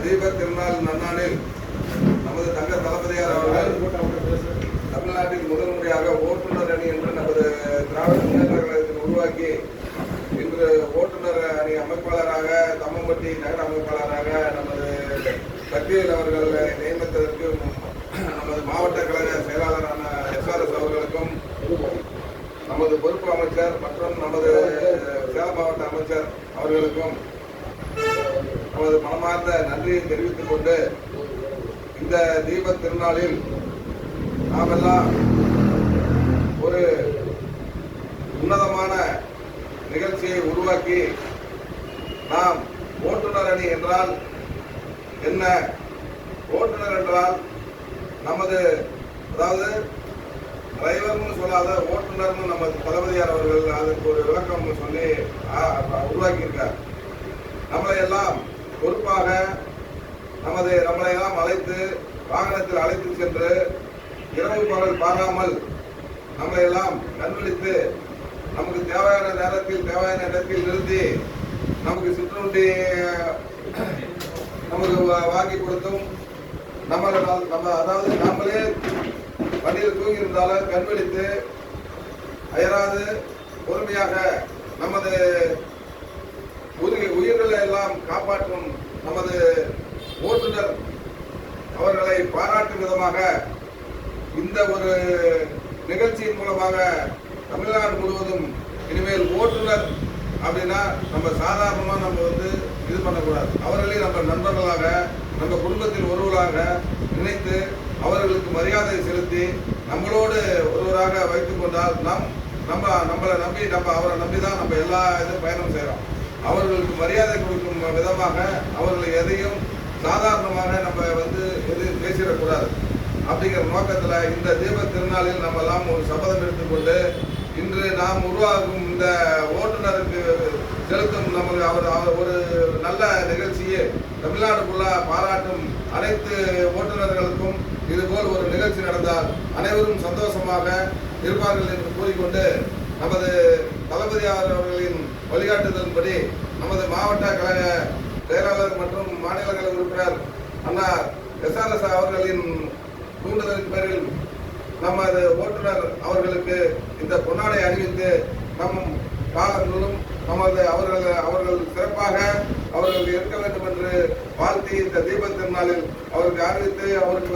தீப திருநாள் நன்னாளில் நமது தங்க தளபதியார் அவர்கள் தமிழ்நாட்டில் முதல் முறையாக ஓட்டுநர் அணி என்று நமது திராவிட முன்னேற்ற கழகத்தில் உருவாக்கி இன்று ஓட்டுநர் அணி அமைப்பாளராக தம்மம்பட்டி நகர அமைப்பாளராக நமது சக்திவேல் அவர்கள் நியமித்ததற்கு நமது மாவட்ட கழக செயலாளரான SRS அவர்களுக்கும் நமது பொறுப்பு அமைச்சர் மற்றும் நமது சேலம் மாவட்ட அமைச்சர் அவர்களுக்கும் நமது மனமார்ந்த நன்றியை தெரிவித்துக் கொண்டு இந்த தீப திருநாளில் நாமெல்லாம் ஒரு உன்னதமான நிகழ்ச்சியை உருவாக்கி நாம் ஓட்டுநர் அணி என்றால் என்ன, ஓட்டுநர் என்றால் நமது அதாவது டிரைவர்னு சொல்லாத ஓட்டுநர்னு நமது தளபதியார் அவர்கள் அதுக்கு ஒரு விளக்கம் சொல்லி உருவாக்கியிருக்கார். நம்மளை எல்லாம் பொறுப்பாக நம்மளை எல்லாம் அழைத்து வாகனத்தில் அழைத்து சென்று இரவு பகல் பாராமல் நம்மளை எல்லாம் கண்விழித்து நமக்கு தேவையான நேரத்தில் தேவையான இடத்தில் நிறுத்தி நமக்கு சிற்றுண்டி நமக்கு வாங்கி கொடுத்தும் நம்ம அதாவது நாமளே வண்டியில் தூங்கி இருந்தாலும் கண்விழித்து அயராது பொறுமையாக நமது உயிர்களை எல்லாம் காப்பாற்றும் நமது ஓட்டுநர் அவர்களை பாராட்டும் விதமாக இந்த ஒரு நிகழ்ச்சியின் மூலமாக தமிழ்நாடு முழுவதும் இனிமேல் ஓட்டுநர் அப்படின்னா நம்ம சாதாரணமாக நம்ம இது பண்ணக்கூடாது. அவர்களையும் நம்ம நண்பர்களாக நம்ம குடும்பத்தில் ஒருவராக நினைத்து அவர்களுக்கு மரியாதை செலுத்தி நம்மளோடு ஒருவராக வைத்துக் கொண்டால் நம்மளை நம்பி அவரை நம்பி தான் நம்ம எல்லா இதுவும் பயணம் செய்கிறோம். அவர்களுக்கு மரியாதை கொடுக்கும் விதமாக அவர்கள் எதையும் சாதாரணமாக நம்ம எது பேசிடக்கூடாது. அப்படிங்கிற நோக்கத்தில் இந்த தீப திருநாளில் நம்ம எல்லாம் ஒரு சபதம் எடுத்துக்கொண்டு இன்று நாம் உருவாக்கும் இந்த ஓட்டுநருக்கு செலுத்தும் நமக்கு அவர் ஒரு நல்ல நிகழ்ச்சியை தமிழ்நாடுக்குள்ள பாராட்டும் அனைத்து ஓட்டுநர்களுக்கும் இதுபோல் ஒரு நிகழ்ச்சி நடந்தால் அனைவரும் சந்தோஷமாக இருப்பார்கள் என்று கூறிக்கொண்டு நமது தளபதியார் அவர்களின் வழிகாட்டுதலின்படி நமது மாவட்ட கழக செயலாளர் மற்றும் மாநிலங்களவை உறுப்பினர் அண்ணா SRS அவர்களின் தூண்டுதலின் பேரில் நமது ஓட்டுநர் அவர்களுக்கு இந்த பொன்னாடை அணிவித்து நம் காலங்களும் அவர்கள் சிறப்பாக அவர்கள் இருக்க வேண்டும் என்று வாழ்த்தி இந்த தீப திருநாளில் அவருக்கு அறிவித்து அவருக்கு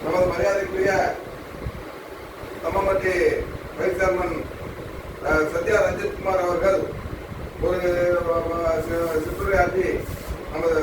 நமது மரியாதைக்குரிய தம்மம்பட்டி வைஸ் சேர்மன் சத்யா ரஞ்சித்குமார் அவர்கள் ஒரு சிற்றுரையாற்றி நமது